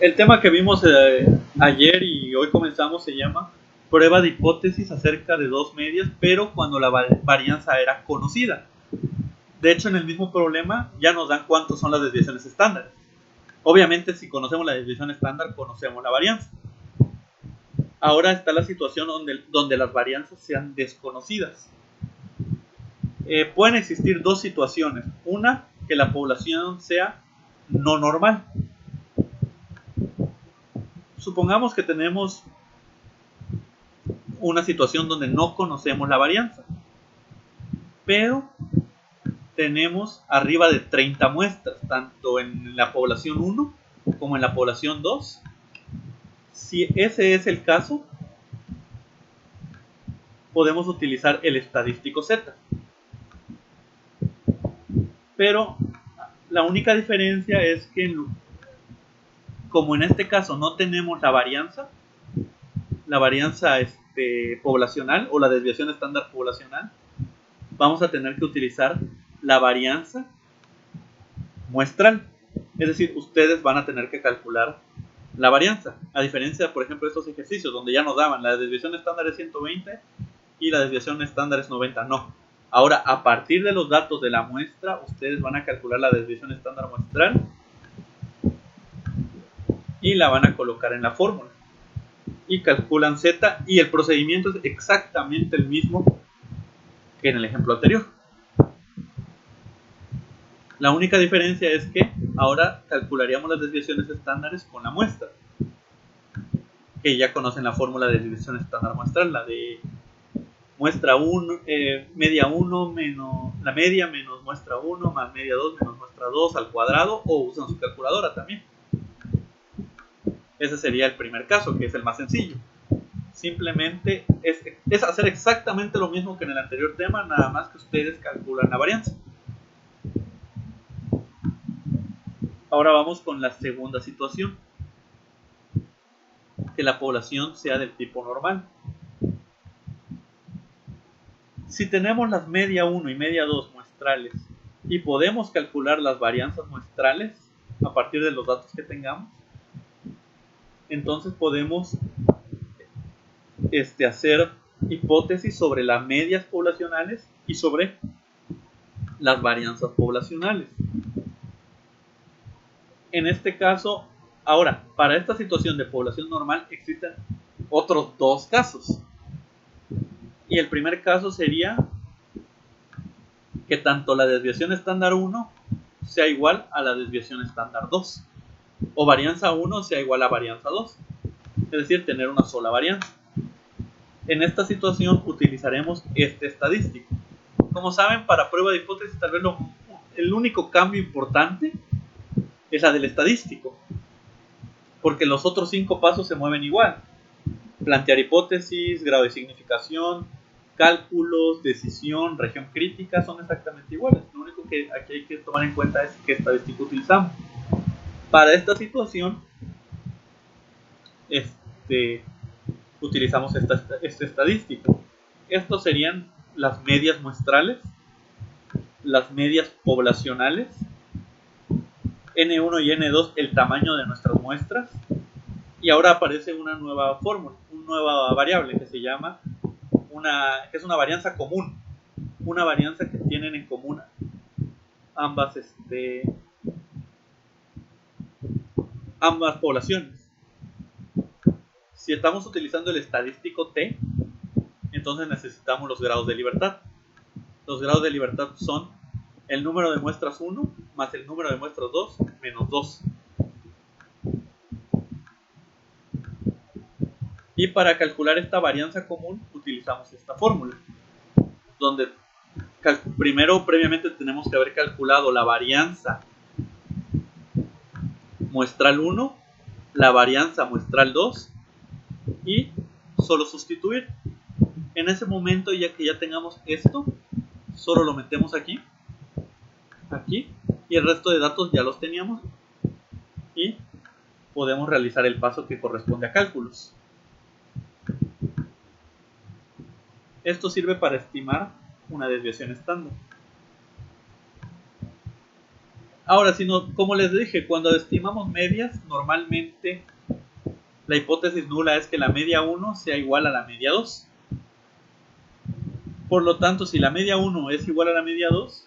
El tema que vimos ayer y hoy comenzamos se llama prueba de hipótesis acerca de dos medias, pero cuando la varianza era conocida. De hecho, en el mismo problema ya nos dan cuántos son las desviaciones estándares. Obviamente, si conocemos la desviación estándar, conocemos la varianza. Ahora está la situación donde las varianzas sean desconocidas. Pueden existir dos situaciones. Una, que la población sea no normal. Supongamos que tenemos una situación donde no conocemos la varianza, pero tenemos arriba de 30 muestras, tanto en la población 1 como en la población 2. Si ese es el caso, podemos utilizar el estadístico Z. Pero la única diferencia es que, como en este caso no tenemos la varianza poblacional o la desviación estándar poblacional, vamos a tener que utilizar la varianza muestral. Es decir, ustedes van a tener que calcular la varianza. A diferencia, por ejemplo, de estos ejercicios donde ya nos daban la desviación estándar es 120 y la desviación estándar es 90. No. Ahora, a partir de los datos de la muestra, ustedes van a calcular la desviación estándar muestral y la van a colocar en la fórmula. Y calculan Z y el procedimiento es exactamente el mismo que en el ejemplo anterior. La única diferencia es que ahora calcularíamos las desviaciones estándares con la muestra, que ya conocen la fórmula de desviación estándar muestral, la de muestra 1, media 1 menos la media menos muestra 1 más media 2 menos muestra 2 al cuadrado, o usan su calculadora también. Ese sería el primer caso, que es el más sencillo. Simplemente es hacer exactamente lo mismo que en el anterior tema, nada más que ustedes calculan la varianza. Ahora vamos con la segunda situación, que la población sea del tipo normal. Si tenemos las media 1 y media 2 muestrales y podemos calcular las varianzas muestrales a partir de los datos que tengamos, entonces podemos hacer hipótesis sobre las medias poblacionales y sobre las varianzas poblacionales. En este caso, ahora, para esta situación de población normal existen otros dos casos. Y el primer caso sería que tanto la desviación estándar 1 sea igual a la desviación estándar 2, o varianza 1 sea igual a varianza 2, es decir, tener una sola varianza. En esta situación utilizaremos este estadístico. Como saben, para prueba de hipótesis tal vez el único cambio importante es la del estadístico, porque los otros 5 pasos se mueven igual. Plantear hipótesis, grado de significación, cálculos, decisión, región crítica son exactamente iguales. Lo único que aquí hay que tomar en cuenta es qué estadístico utilizamos. Para esta situación, utilizamos este estadístico. Estos serían las medias muestrales, las medias poblacionales, N1 y N2 el tamaño de nuestras muestras, y ahora aparece una nueva fórmula, una nueva variable que se llama que es una varianza común, una varianza que tienen en común ambas poblaciones. Si estamos utilizando el estadístico T, entonces necesitamos los grados de libertad. Los grados de libertad son el número de muestras 1 más el número de muestras 2 menos 2. Y para calcular esta varianza común utilizamos esta fórmula, donde previamente tenemos que haber calculado la varianza muestral 1, la varianza muestral 2 y solo sustituir. En ese momento, ya que ya tengamos esto, solo lo metemos aquí y el resto de datos ya los teníamos y podemos realizar el paso que corresponde a cálculos. Esto sirve para estimar una desviación estándar. Ahora, como les dije, cuando estimamos medias, normalmente la hipótesis nula es que la media 1 sea igual a la media 2. Por lo tanto, si la media 1 es igual a la media 2,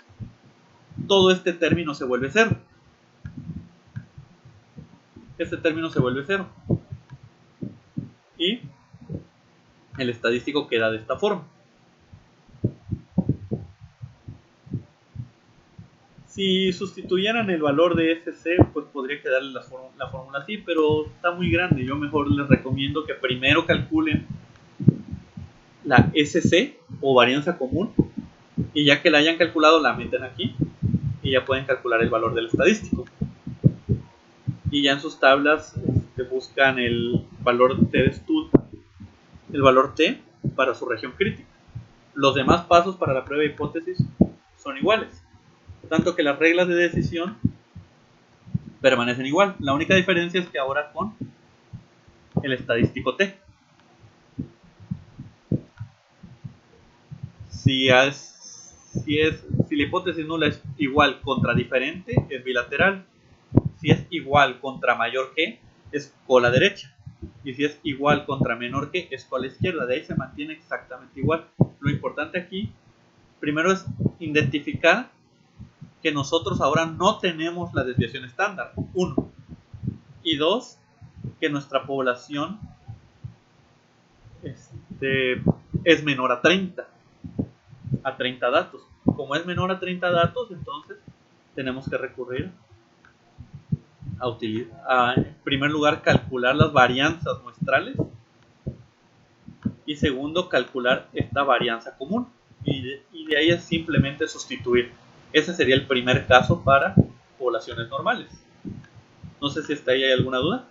todo este término se vuelve 0. Este término se vuelve 0. Y el estadístico queda de esta forma. Si sustituyeran el valor de SC, pues podría quedarle la fórmula así, pero está muy grande. Yo mejor les recomiendo que primero calculen la SC o varianza común, y ya que la hayan calculado la meten aquí y ya pueden calcular el valor del estadístico. Y ya en sus tablas buscan el valor T de Stud, el valor T para su región crítica. Los demás pasos para la prueba de hipótesis son iguales, tanto que las reglas de decisión permanecen igual. La única diferencia es que ahora con el estadístico T. Si la hipótesis nula es igual contra diferente, es bilateral. Si es igual contra mayor que, es cola derecha. Y si es igual contra menor que, es cola izquierda. De ahí se mantiene exactamente igual. Lo importante aquí, primero, es identificar que nosotros ahora no tenemos la desviación estándar, 1. Y 2, que nuestra población es menor a 30 datos. Como es menor a 30 datos, entonces tenemos que recurrir a, en primer lugar, calcular las varianzas muestrales, y segundo, calcular esta varianza común, y de ahí es simplemente sustituir. Ese sería el primer caso para poblaciones normales. No sé si hasta ahí hay alguna duda.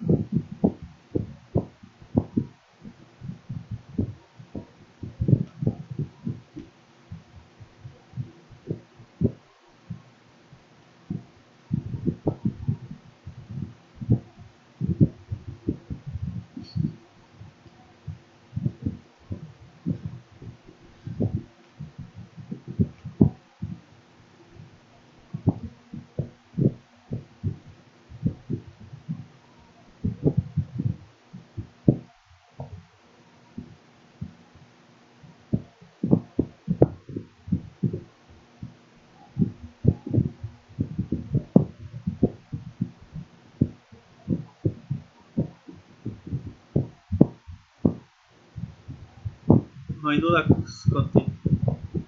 No hay duda, pues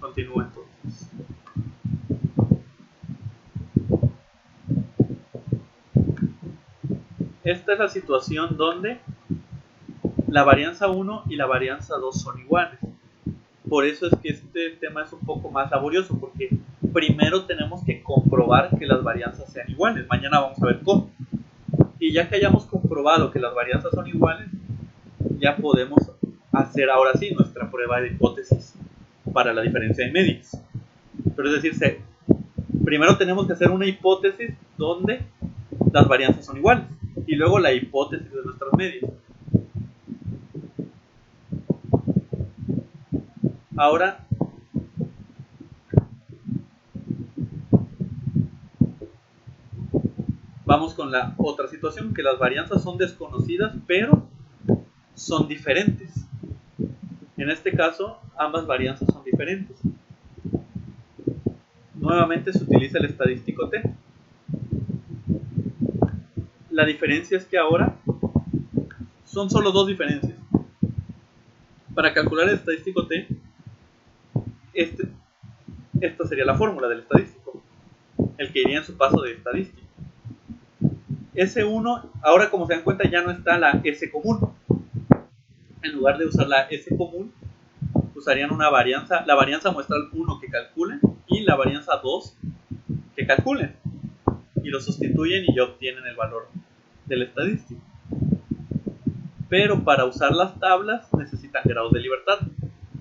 continúo entonces. Esta es la situación donde la varianza 1 y la varianza 2 son iguales. Por eso es que este tema es un poco más laborioso, porque primero tenemos que comprobar que las varianzas sean iguales. Mañana vamos a ver cómo. Y ya que hayamos comprobado que las varianzas son iguales, ya podemos hacer ahora sí nuestra prueba de hipótesis para la diferencia de medias. Pero es decir, primero tenemos que hacer una hipótesis donde las varianzas son iguales, y luego la hipótesis de nuestras medias. Ahora vamos con la otra situación, que las varianzas son desconocidas, pero son diferentes. En este caso, ambas varianzas son diferentes. Nuevamente se utiliza el estadístico T. La diferencia es que ahora son solo dos diferencias. Para calcular el estadístico T, esta sería la fórmula del estadístico, el que iría en su paso de estadístico. S1, ahora como se dan cuenta ya no está la S común. En lugar de usar la S común, usarían una varianza, la varianza muestral 1 que calculen y la varianza 2 que calculen, y lo sustituyen y ya obtienen el valor del estadístico. Pero para usar las tablas necesitan grados de libertad.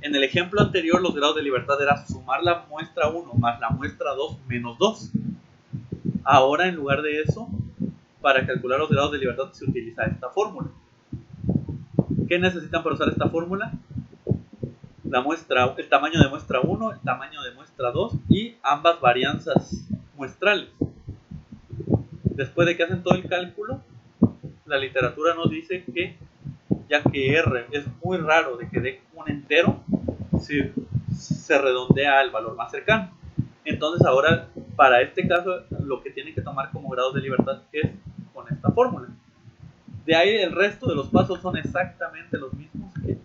En el ejemplo anterior, los grados de libertad era sumar la muestra 1 más la muestra 2 menos 2. Ahora, en lugar de eso, para calcular los grados de libertad se utiliza esta fórmula. ¿Qué necesitan para usar esta fórmula? El tamaño de muestra 1, el tamaño de muestra 2 y ambas varianzas muestrales. Después de que hacen todo el cálculo, la literatura nos dice que, ya que R es muy raro de que dé un entero, se redondea al valor más cercano. Entonces ahora, para este caso, lo que tienen que tomar como grados de libertad es con esta fórmula. De ahí el resto de los pasos son exactamente los mismos que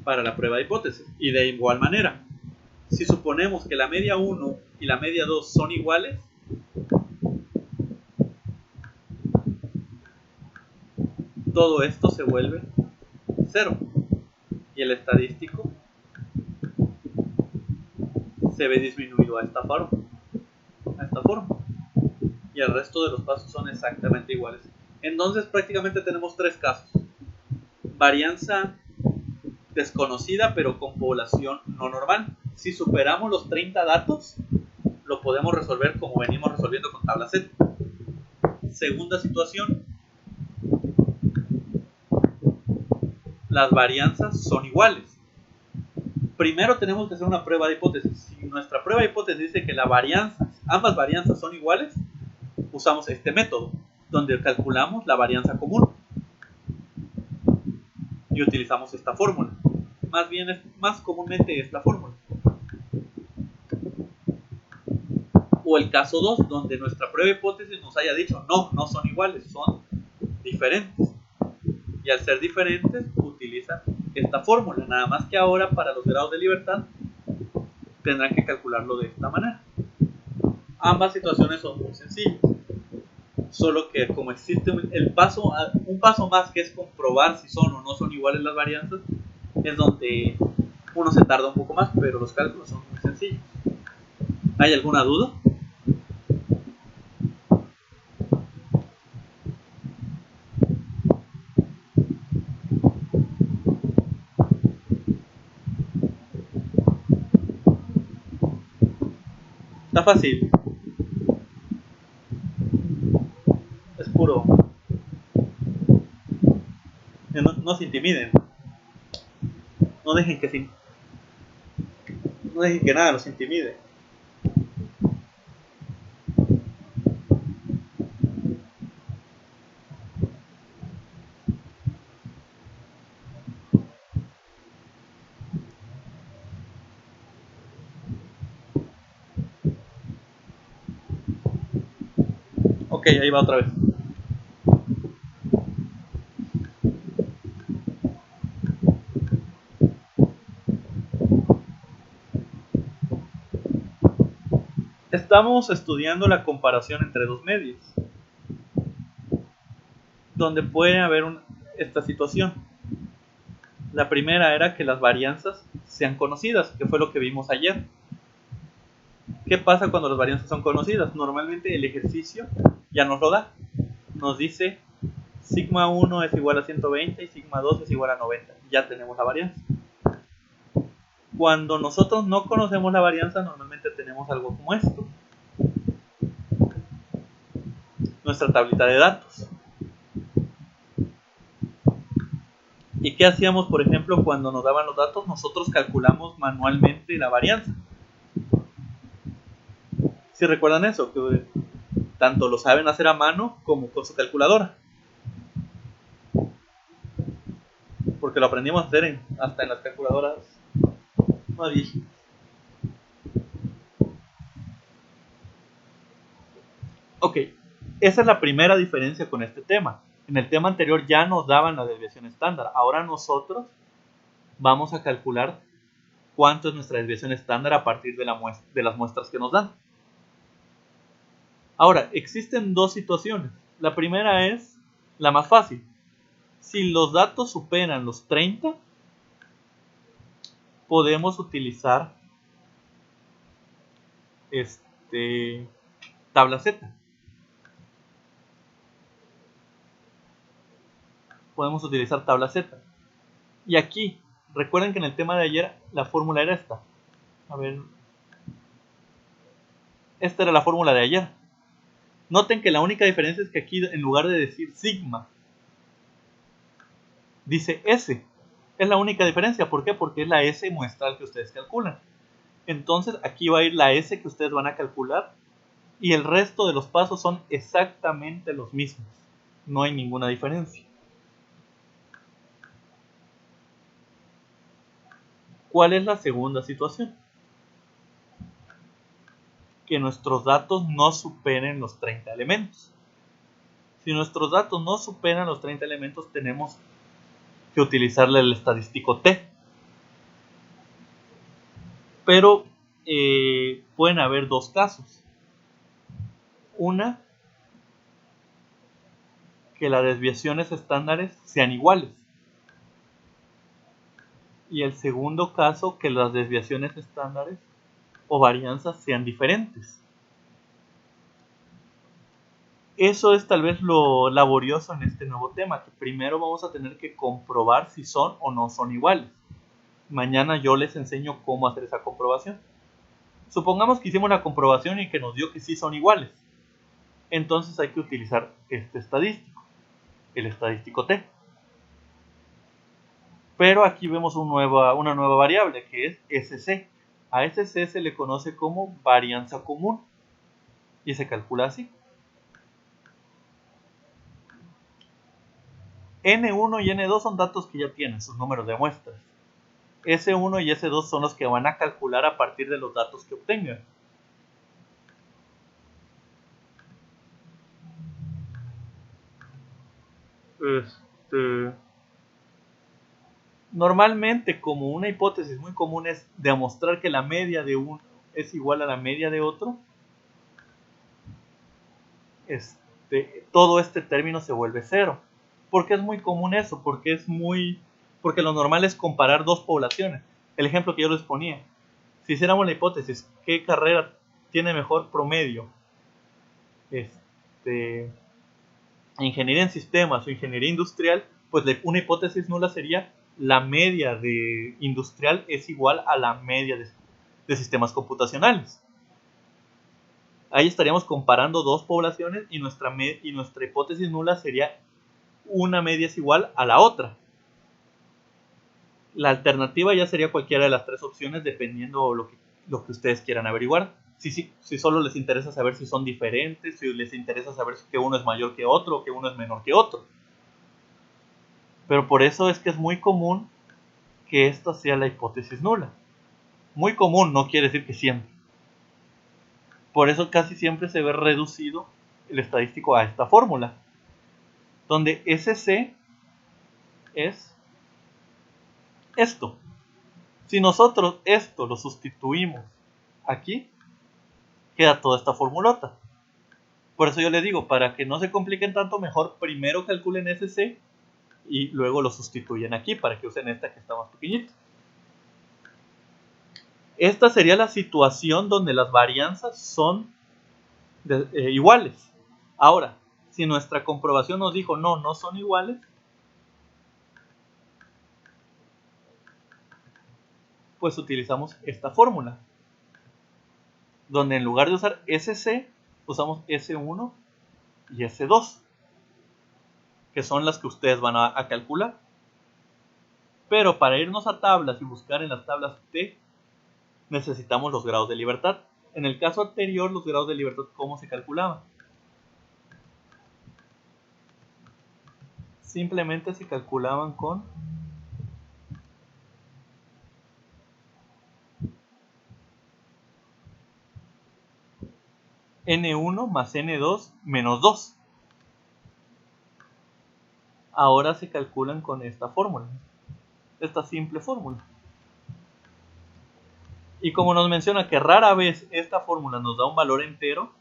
para la prueba de hipótesis. Y de igual manera, si suponemos que la media 1 y la media 2 son iguales, todo esto se vuelve 0. Y el estadístico se ve disminuido a esta forma. Y el resto de los pasos son exactamente iguales. Entonces prácticamente tenemos tres casos. Varianza desconocida pero con población no normal. Si superamos los 30 datos, lo podemos resolver como venimos resolviendo con tabla Z. Segunda situación, las varianzas son iguales. Primero tenemos que hacer una prueba de hipótesis. Si nuestra prueba de hipótesis dice que ambas varianzas son iguales, usamos este método, donde calculamos la varianza común y utilizamos esta fórmula. Más comúnmente esta fórmula. O el caso 2, donde nuestra prueba de hipótesis nos haya dicho no son iguales, son diferentes. Y al ser diferentes, utiliza esta fórmula. Nada más que ahora, para los grados de libertad, tendrán que calcularlo de esta manera. Ambas situaciones son muy sencillas. Solo que como existe un paso más, que es comprobar si son o no son iguales las varianzas, es donde uno se tarda un poco más, pero los cálculos son muy sencillos. ¿Hay alguna duda? Está fácil. Es puro. No se intimiden. No dejen que nada los intimide. Ok, ahí va otra vez. Estamos estudiando la comparación entre dos medios, donde puede haber esta situación. La primera era que las varianzas sean conocidas, que fue lo que vimos ayer. ¿Qué pasa cuando las varianzas son conocidas? Normalmente el ejercicio ya nos lo da. Nos dice sigma 1 es igual a 120 y sigma 2 es igual a 90. Ya tenemos la varianza. Cuando nosotros no conocemos la varianza, normalmente tenemos algo como esto. Nuestra tablita de datos. ¿Y qué hacíamos, por ejemplo, cuando nos daban los datos? Nosotros calculamos manualmente la varianza. Si recuerdan eso, que tanto lo saben hacer a mano como con su calculadora. Porque lo aprendimos a hacer hasta en las calculadoras más viejitas. Ok, esa es la primera diferencia con este tema. En el tema anterior ya nos daban la desviación estándar. Ahora nosotros vamos a calcular cuánto es nuestra desviación estándar a partir de las muestras que nos dan. Ahora, existen dos situaciones. La primera es la más fácil. Si los datos superan los 30, podemos utilizar tabla Z. Podemos utilizar tabla Z. Y aquí, recuerden que en el tema de ayer la fórmula era esta. A ver. Esta era la fórmula de ayer. Noten que la única diferencia es que aquí, en lugar de decir sigma, dice S. Es la única diferencia. ¿Por qué? Porque es la S muestral que ustedes calculan. Entonces aquí va a ir la S que ustedes van a calcular y el resto de los pasos son exactamente los mismos. No hay ninguna diferencia. ¿Cuál es la segunda situación? Que nuestros datos no superen los 30 elementos. Si nuestros datos no superan los 30 elementos, tenemos que utilizarle el estadístico T. Pero pueden haber dos casos. Una, que las desviaciones estándares sean iguales. Y el segundo caso, que las desviaciones estándares o varianzas sean diferentes. Eso es tal vez lo laborioso en este nuevo tema, que primero vamos a tener que comprobar si son o no son iguales. Mañana yo les enseño cómo hacer esa comprobación. Supongamos que hicimos la comprobación y que nos dio que sí son iguales. Entonces hay que utilizar este estadístico, el estadístico T. Pero aquí vemos una nueva variable que es SC. A SC se le conoce como varianza común y se calcula así. N1 y N2 son datos que ya tienen sus números de muestras. S1 y S2 son los que van a calcular a partir de los datos que obtengan. Normalmente, como una hipótesis muy común es demostrar que la media de uno es igual a la media de otro, todo este término se vuelve cero. ¿Por qué es muy común eso? Porque lo normal es comparar dos poblaciones. El ejemplo que yo les ponía, si hiciéramos la hipótesis, ¿qué carrera tiene mejor promedio? Ingeniería en sistemas o ingeniería industrial, pues una hipótesis nula sería la media de industrial es igual a la media de sistemas computacionales. Ahí estaríamos comparando dos poblaciones y nuestra hipótesis nula sería una media es igual a la otra. La alternativa ya sería cualquiera de las tres opciones dependiendo lo que ustedes quieran averiguar. Si solo les interesa saber si son diferentes, si les interesa saber que uno es mayor que otro o que uno es menor que otro. Pero por eso es que es muy común que esta sea la hipótesis nula. Muy común no quiere decir que siempre. Por eso casi siempre se ve reducido el estadístico a esta fórmula, donde SC es esto. Si nosotros esto lo sustituimos aquí, queda toda esta formulota. Por eso yo les digo, para que no se compliquen tanto, mejor primero calculen SC y luego lo sustituyen aquí para que usen esta que está más pequeñita. Esta sería la situación donde las varianzas son iguales. Ahora, si nuestra comprobación nos dijo no son iguales, pues utilizamos esta fórmula, donde en lugar de usar SC, usamos S1 y S2, que son las que ustedes van a calcular. Pero para irnos a tablas y buscar en las tablas T, necesitamos los grados de libertad. En el caso anterior, los grados de libertad, ¿cómo se calculaban? Simplemente se calculaban con N1 más N2 menos 2. Ahora se calculan con esta fórmula, esta simple fórmula. Y como nos menciona que rara vez esta fórmula nos da un valor entero,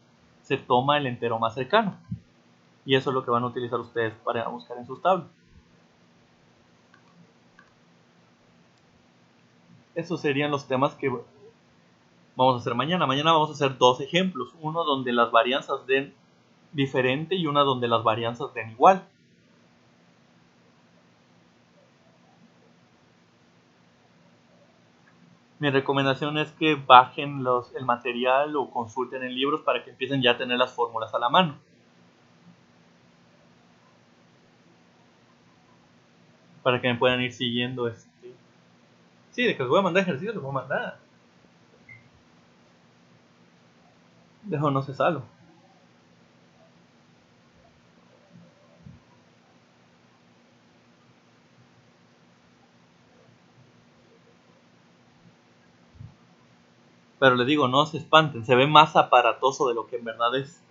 se toma el entero más cercano. Y eso es lo que van a utilizar ustedes para buscar en sus tablas. Esos serían los temas que vamos a hacer mañana. Mañana vamos a hacer dos ejemplos. Uno donde las varianzas den diferente y una donde las varianzas den igual. Mi recomendación es que bajen el material o consulten en libros para que empiecen ya a tener las fórmulas a la mano. Para que me puedan ir siguiendo. Sí, de que les voy a mandar ejercicios, les voy a mandar. Dejo no se salo. Pero les digo, no se espanten, se ve más aparatoso de lo que en verdad es.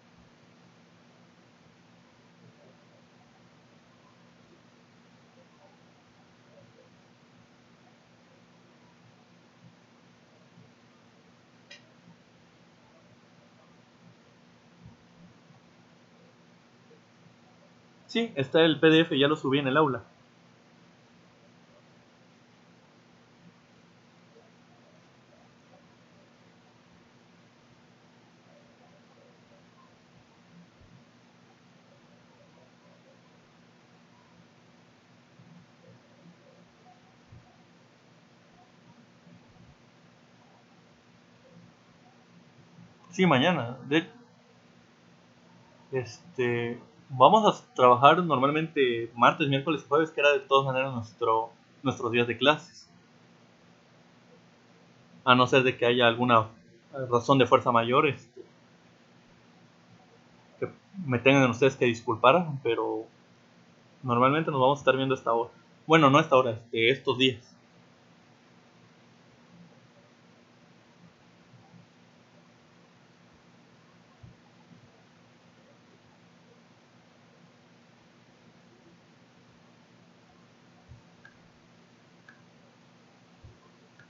Sí, está el PDF, ya lo subí en el aula. Sí, mañana. Vamos a trabajar normalmente martes, miércoles y jueves, que era de todas maneras nuestros días de clases. A no ser de que haya alguna razón de fuerza mayor, que me tengan ustedes que disculpar, pero normalmente nos vamos a estar viendo a esta hora. Bueno, no a esta hora, estos días.